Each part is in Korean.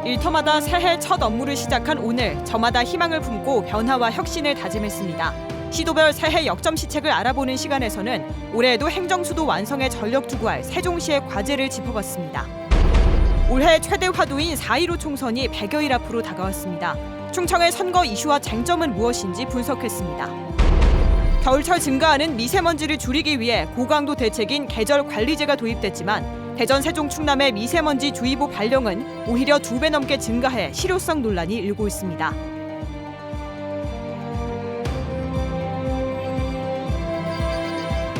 일터마다 새해 첫 업무를 시작한 오늘, 저마다 희망을 품고 변화와 혁신을 다짐했습니다. 시도별 새해 역점 시책을 알아보는 시간에서는 올해에도 행정수도 완성에 전력 투구할 세종시의 과제를 짚어봤습니다. 올해 최대 화두인 4.15 총선이 100여일 앞으로 다가왔습니다. 충청의 선거 이슈와 쟁점은 무엇인지 분석했습니다. 겨울철 증가하는 미세먼지를 줄이기 위해 고강도 대책인 계절 관리제가 도입됐지만 대전, 세종, 충남의 미세먼지 주의보 발령은 오히려 2배 넘게 증가해 실효성 논란이 일고 있습니다.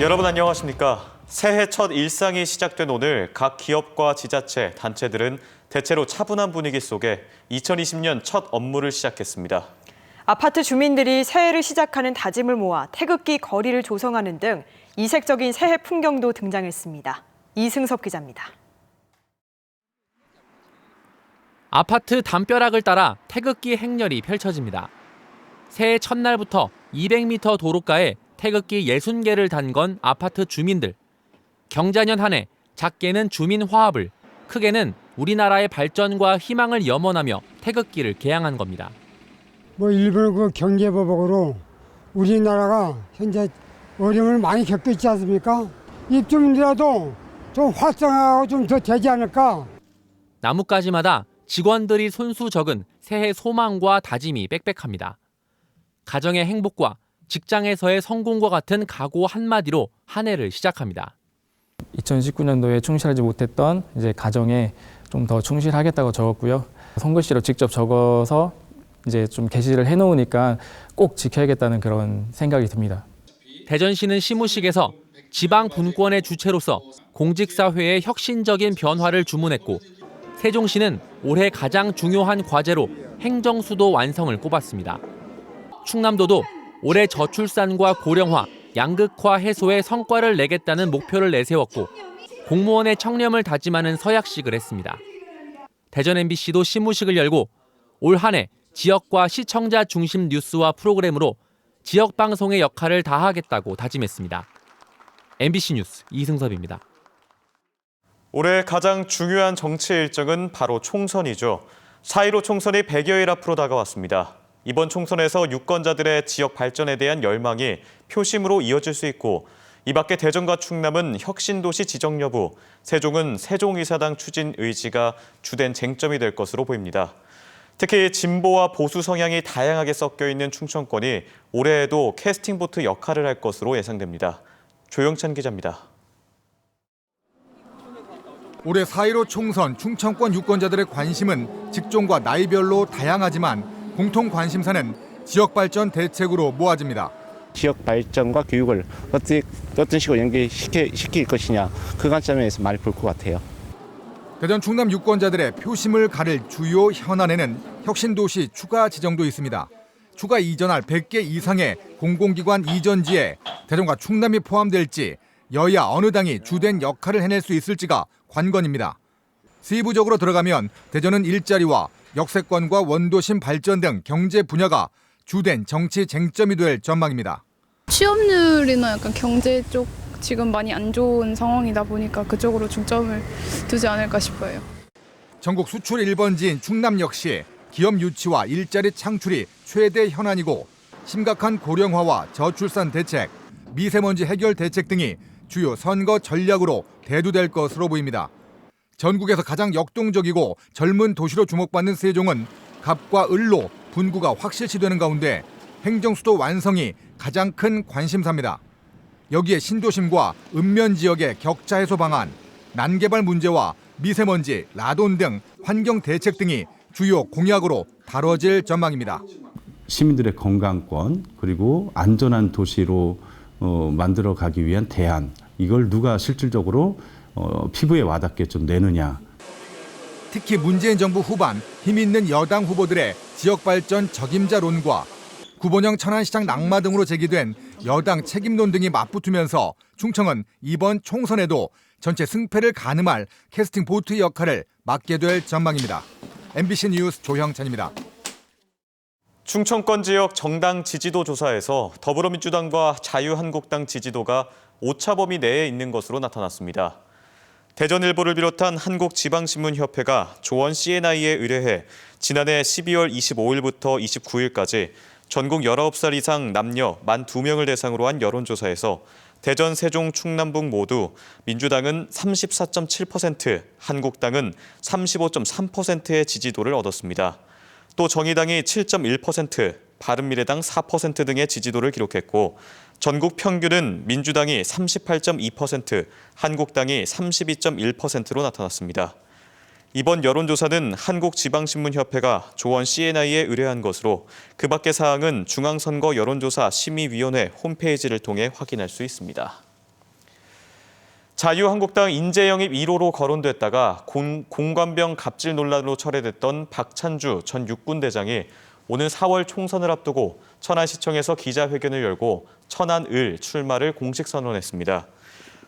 여러분 안녕하십니까? 새해 첫 일상이 시작된 오늘 각 기업과 지자체, 단체들은 대체로 차분한 분위기 속에 2020년 첫 업무를 시작했습니다. 아파트 주민들이 새해를 시작하는 다짐을 모아 태극기 거리를 조성하는 등 이색적인 새해 풍경도 등장했습니다. 이승섭 기자입니다. 아파트 담벼락을 따라 태극기 행렬이 펼쳐집니다. 새해 첫날부터 200m 도로가에 태극기 60개를 단 건 아파트 주민들. 경자년 한 해 작게는 주민 화합을, 크게는 우리나라의 발전과 희망을 염원하며 태극기를 개양한 겁니다. 일본 그 경제보복으로 우리나라가 현재 어려움을 많이 겪고 있지 않습니까? 입주민들라도 좀 활성화하고 좀 더 되지 않을까? 나뭇가지마다 직원들이 손수 적은 새해 소망과 다짐이 빽빽합니다. 가정의 행복과 직장에서의 성공과 같은 각오 한마디로 한 해를 시작합니다. 2019년도에 충실하지 못했던 이제 가정에 좀 더 충실하겠다고 적었고요. 손글씨로 직접 적어서 이제 좀 게시를 해놓으니까 꼭 지켜야겠다는 그런 생각이 듭니다. 대전시는 시무식에서 지방 분권의 주체로서 공직사회의 혁신적인 변화를 주문했고, 세종시는 올해 가장 중요한 과제로 행정수도 완성을 꼽았습니다. 충남도도 올해 저출산과 고령화, 양극화 해소에 성과를 내겠다는 목표를 내세웠고 공무원의 청렴을 다짐하는 서약식을 했습니다. 대전 MBC도 시무식을 열고 올 한 해 지역과 시청자 중심 뉴스와 프로그램으로 지역 방송의 역할을 다하겠다고 다짐했습니다. MBC 뉴스 이승섭입니다. 올해 가장 중요한 정치 일정은 바로 총선이죠. 4.15 총선이 100여일 앞으로 다가왔습니다. 이번 총선에서 유권자들의 지역 발전에 대한 열망이 표심으로 이어질 수 있고, 이 밖에 대전과 충남은 혁신도시 지정 여부, 세종은 세종이사당 추진 의지가 주된 쟁점이 될 것으로 보입니다. 특히 진보와 보수 성향이 다양하게 섞여 있는 충청권이 올해에도 캐스팅보트 역할을 할 것으로 예상됩니다. 조영찬 기자입니다. 올해 4.15 총선 충청권 유권자들의 관심은 직종과 나이별로 다양하지만 공통 관심사는 지역 발전 대책으로 모아집니다. 지역 발전과 교육을 어떤 식으로 연계시킬 것이냐, 그 관점에서 많이 볼 것 같아요. 대전 충남 유권자들의 표심을 가를 주요 현안에는 혁신도시 추가 지정도 있습니다. 추가 이전할 100개 이상의 공공기관 이전지에 대전과 충남이 포함될지, 여야 어느 당이 주된 역할을 해낼 수 있을지가 관건입니다. 세부적으로 들어가면 대전은 일자리와 역세권과 원도심 발전 등 경제 분야가 주된 정치 쟁점이 될 전망입니다. 취업률이나 약간 경제 쪽 지금 많이 안 좋은 상황이다 보니까 그쪽으로 중점을 두지 않을까 싶어요. 전국 수출 1번지인 충남 역시 기업 유치와 일자리 창출이 최대 현안이고, 심각한 고령화와 저출산 대책, 미세먼지 해결 대책 등이 주요 선거 전략으로 대두될 것으로 보입니다. 전국에서 가장 역동적이고 젊은 도시로 주목받는 세종은 갑과 을로 분구가 확실시되는 가운데 행정수도 완성이 가장 큰 관심사입니다. 여기에 신도심과 읍면 지역의 격차 해소 방안, 난개발 문제와 미세먼지, 라돈 등 환경 대책 등이 주요 공약으로 다뤄질 전망입니다. 시민들의 건강권, 그리고 안전한 도시로 만들어가기 위한 대안, 이걸 누가 실질적으로 피부에 와닿게 좀 내느냐. 특히 문재인 정부 후반 힘 있는 여당 후보들의 지역발전 적임자론과 구본영 천안시장 낙마 등으로 제기된 여당 책임론 등이 맞붙으면서 충청은 이번 총선에도 전체 승패를 가늠할 캐스팅 보트 역할을 맡게 될 전망입니다. MBC 뉴스 조형찬입니다. 충청권 지역 정당 지지도 조사에서 더불어민주당과 자유한국당 지지도가 오차 범위 내에 있는 것으로 나타났습니다. 대전일보를 비롯한 한국지방신문협회가 조원 CNI에 의뢰해 지난해 12월 25일부터 29일까지 전국 19살 이상 남녀 12명을 대상으로 한 여론조사에서 대전, 세종, 충남북 모두 민주당은 34.7%, 한국당은 35.3%의 지지도를 얻었습니다. 또 정의당이 7.1%, 바른미래당 4% 등의 지지도를 기록했고 전국 평균은 민주당이 38.2%, 한국당이 32.1%로 나타났습니다. 이번 여론조사는 한국지방신문협회가 조원 CNI에 의뢰한 것으로 그 밖의 사항은 중앙선거 여론조사 심의위원회 홈페이지를 통해 확인할 수 있습니다. 자유한국당 인재영입 1호로 거론됐다가 공관병 갑질 논란으로 철회됐던 박찬주 전 육군대장이 오는 4월 총선을 앞두고 천안시청에서 기자회견을 열고 천안을 출마를 공식 선언했습니다.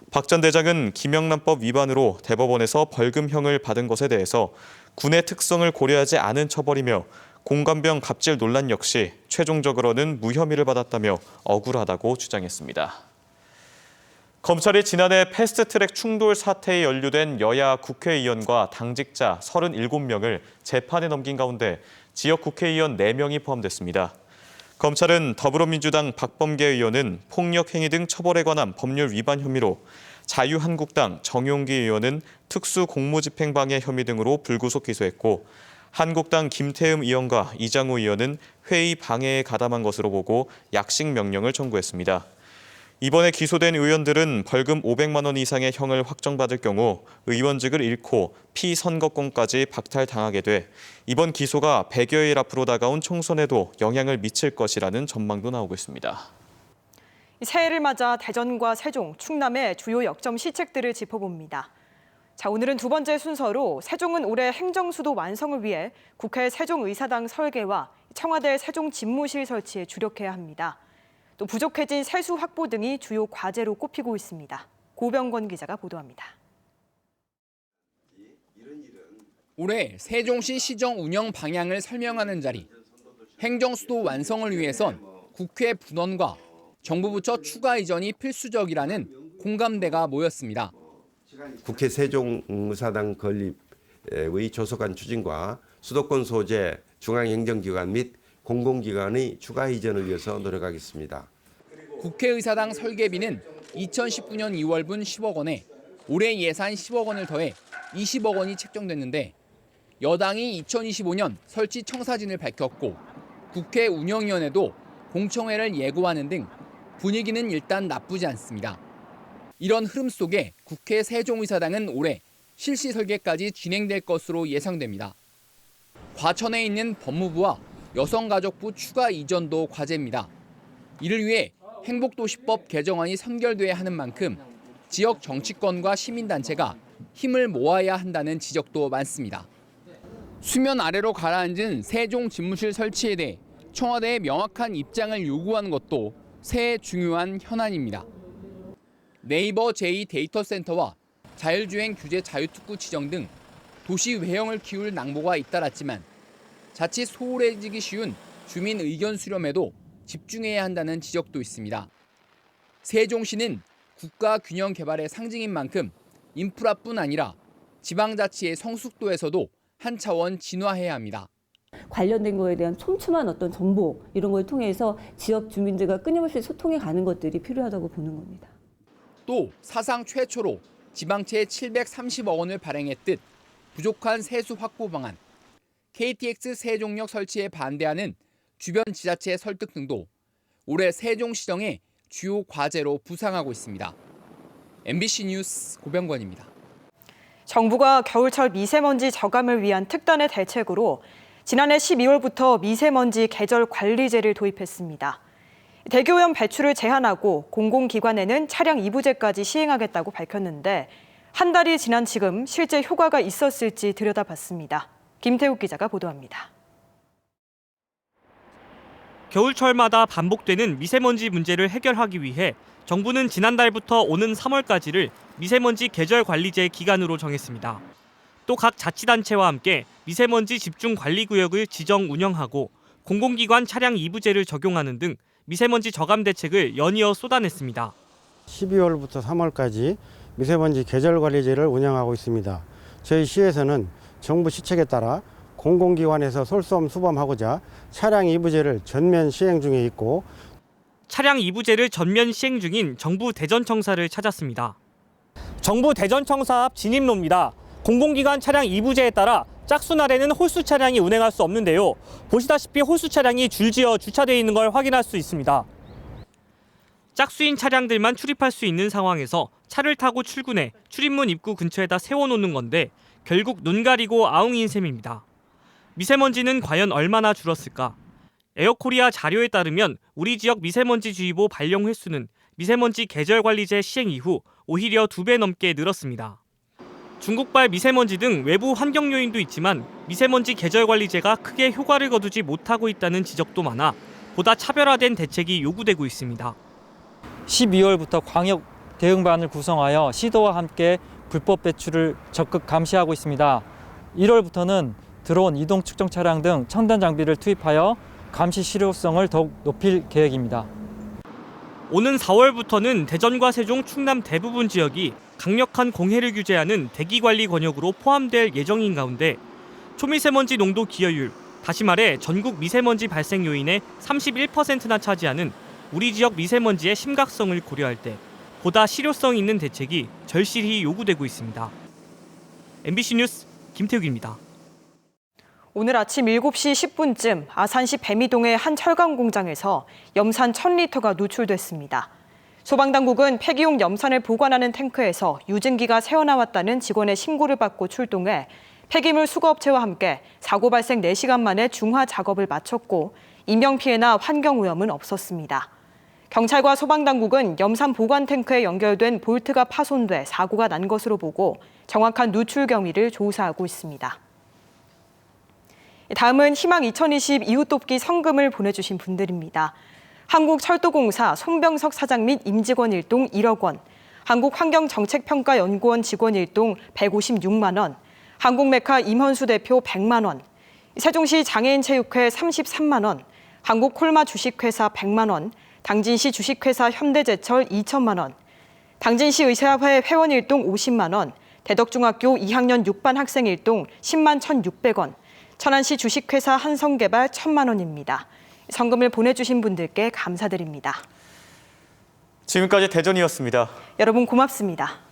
박 전 대장은 김영란법 위반으로 대법원에서 벌금형을 받은 것에 대해서 군의 특성을 고려하지 않은 처벌이며 공관병 갑질 논란 역시 최종적으로는 무혐의를 받았다며 억울하다고 주장했습니다. 검찰이 지난해 패스트트랙 충돌 사태에 연루된 여야 국회의원과 당직자 37명을 재판에 넘긴 가운데 지역 국회의원 4명이 포함됐습니다. 검찰은 더불어민주당 박범계 의원은 폭력행위 등 처벌에 관한 법률 위반 혐의로 자유한국당 정용기 의원은 특수공무집행방해 혐의 등으로 불구속 기소했고 한국당 김태흠 의원과 이장우 의원은 회의 방해에 가담한 것으로 보고 약식 명령을 청구했습니다. 이번에 기소된 의원들은 벌금 500만 원 이상의 형을 확정받을 경우 의원직을 잃고 피선거권까지 박탈당하게 돼 이번 기소가 100여일 앞으로 다가온 총선에도 영향을 미칠 것이라는 전망도 나오고 있습니다. 새해를 맞아 대전과 세종, 충남의 주요 역점 시책들을 짚어봅니다. 자, 오늘은 두 번째 순서로 세종은 올해 행정수도 완성을 위해 국회 세종의사당 설계와 청와대 세종집무실 설치에 주력해야 합니다. 또 부족해진 세수 확보 등이 주요 과제로 꼽히고 있습니다. 고병권 기자가 보도합니다. 올해 세종시 시정 운영 방향을 설명하는 자리. 행정수도 완성을 위해선 국회 분원과 정부 부처 추가 이전이 필수적이라는 공감대가 모였습니다. 국회 세종의사당 건립의 조속한 추진과 수도권 소재 중앙행정기관 및 공공기관의 추가 이전을 위해서 노력하겠습니다. 국회의사당 설계비는 2019년 2월분 10억 원에 올해 예산 10억 원을 더해 20억 원이 책정됐는데 여당이 2025년 설치 청사진을 밝혔고 국회 운영위원회도 공청회를 예고하는 등 분위기는 일단 나쁘지 않습니다. 이런 흐름 속에 국회 세종의사당은 올해 실시 설계까지 진행될 것으로 예상됩니다. 과천에 있는 법무부와 여성가족부 추가 이전도 과제입니다. 이를 위해 행복도시법 개정안이 선결돼야 하는 만큼 지역 정치권과 시민단체가 힘을 모아야 한다는 지적도 많습니다. 수면 아래로 가라앉은 세종 집무실 설치에 대해 청와대의 명확한 입장을 요구하는 것도 새해 중요한 현안입니다. 네이버 제2 데이터센터와 자율주행 규제 자유특구 지정 등 도시 외형을 키울 낭보가 잇따랐지만 자칫 소홀해지기 쉬운 주민 의견 수렴에도 집중해야 한다는 지적도 있습니다. 세종시는 국가 균형 개발의 상징인 만큼 인프라뿐 아니라 지방자치의 성숙도에서도 한 차원 진화해야 합니다. 관련된 거에 대한 촘촘한 어떤 정보 이런 걸 통해서 지역 주민들과 끊임없이 소통해 가는 것들이 필요하다고 보는 겁니다. 또 사상 최초로 지방채 730억 원을 발행했듯 부족한 세수 확보 방안, KTX 세종역 설치에 반대하는 주변 지자체 설득 등도 올해 세종시정의 주요 과제로 부상하고 있습니다. MBC 뉴스 고병권입니다. 정부가 겨울철 미세먼지 저감을 위한 특단의 대책으로 지난해 12월부터 미세먼지 계절 관리제를 도입했습니다. 대기오염 배출을 제한하고 공공기관에는 차량 이부제까지 시행하겠다고 밝혔는데 한 달이 지난 지금 실제 효과가 있었을지 들여다봤습니다. 김태욱 기자가 보도합니다. 겨울철마다 반복되는 미세먼지 문제를 해결하기 위해 정부는 지난달부터 오는 3월까지를 미세먼지 계절 관리제 기간으로 정했습니다. 또 각 자치단체와 함께 미세먼지 집중 관리 구역을 지정 운영하고 공공기관 차량 이부제를 적용하는 등 미세먼지 저감 대책을 연이어 쏟아냈습니다. 12월부터 3월까지 미세먼지 계절관리제를 운영하고 있습니다. 저희 시에서는 정부 시책에 따라 공공기관에서 솔선 수범하고자 차량 이부제를 전면 시행 중에 있고 차량 이부제를 전면 시행 중인 정부 대전청사를 찾았습니다. 정부 대전청사 앞 진입로입니다. 공공기관 차량 이부제에 따라 짝수날에는 홀수 차량이 운행할 수 없는데요. 보시다시피 홀수 차량이 줄지어 주차되어 있는 걸 확인할 수 있습니다. 짝수인 차량들만 출입할 수 있는 상황에서 차를 타고 출근해 출입문 입구 근처에다 세워놓는 건데 결국 눈 가리고 아웅인 셈입니다. 미세먼지는 과연 얼마나 줄었을까? 에어코리아 자료에 따르면 우리 지역 미세먼지주의보 발령 횟수는 미세먼지 계절관리제 시행 이후 오히려 2배 넘게 늘었습니다. 중국발 미세먼지 등 외부 환경 요인도 있지만 미세먼지 계절관리제가 크게 효과를 거두지 못하고 있다는 지적도 많아 보다 차별화된 대책이 요구되고 있습니다. 12월부터 광역 대응반을 구성하여 시도와 함께 불법 배출을 적극 감시하고 있습니다. 1월부터는 드론, 이동 측정 차량 등 첨단 장비를 투입하여 감시 실효성을 더욱 높일 계획입니다. 오는 4월부터는 대전과 세종, 충남 대부분 지역이 강력한 공해를 규제하는 대기관리 권역으로 포함될 예정인 가운데 초미세먼지 농도 기여율, 다시 말해 전국 미세먼지 발생 요인의 31%나 차지하는 우리 지역 미세먼지의 심각성을 고려할 때 보다 실효성 있는 대책이 절실히 요구되고 있습니다. MBC 뉴스 김태욱입니다. 오늘 아침 7시 10분쯤 아산시 배미동의 한 철강 공장에서 염산 1,000리터가 노출됐습니다. 소방당국은 폐기용 염산을 보관하는 탱크에서 유증기가 새어나왔다는 직원의 신고를 받고 출동해 폐기물 수거업체와 함께 사고 발생 4시간 만에 중화 작업을 마쳤고 인명피해나 환경오염은 없었습니다. 경찰과 소방당국은 염산 보관 탱크에 연결된 볼트가 파손돼 사고가 난 것으로 보고 정확한 누출 경위를 조사하고 있습니다. 다음은 희망 2020 이웃돕기 성금을 보내주신 분들입니다. 한국철도공사 손병석 사장 및 임직원 일동 1억 원, 한국환경정책평가연구원 직원 일동 156만 원, 한국메카 임헌수 대표 100만 원, 세종시 장애인체육회 33만 원, 한국콜마 주식회사 100만 원, 당진시 주식회사 현대제철 2천만 원, 당진시 의사회 회원 일동 50만 원, 대덕중학교 2학년 6반 학생 일동 10만 1,600원, 천안시 주식회사 한성개발 1,000만 원입니다. 성금을 보내주신 분들께 감사드립니다. 지금까지 대전이었습니다. 여러분 고맙습니다.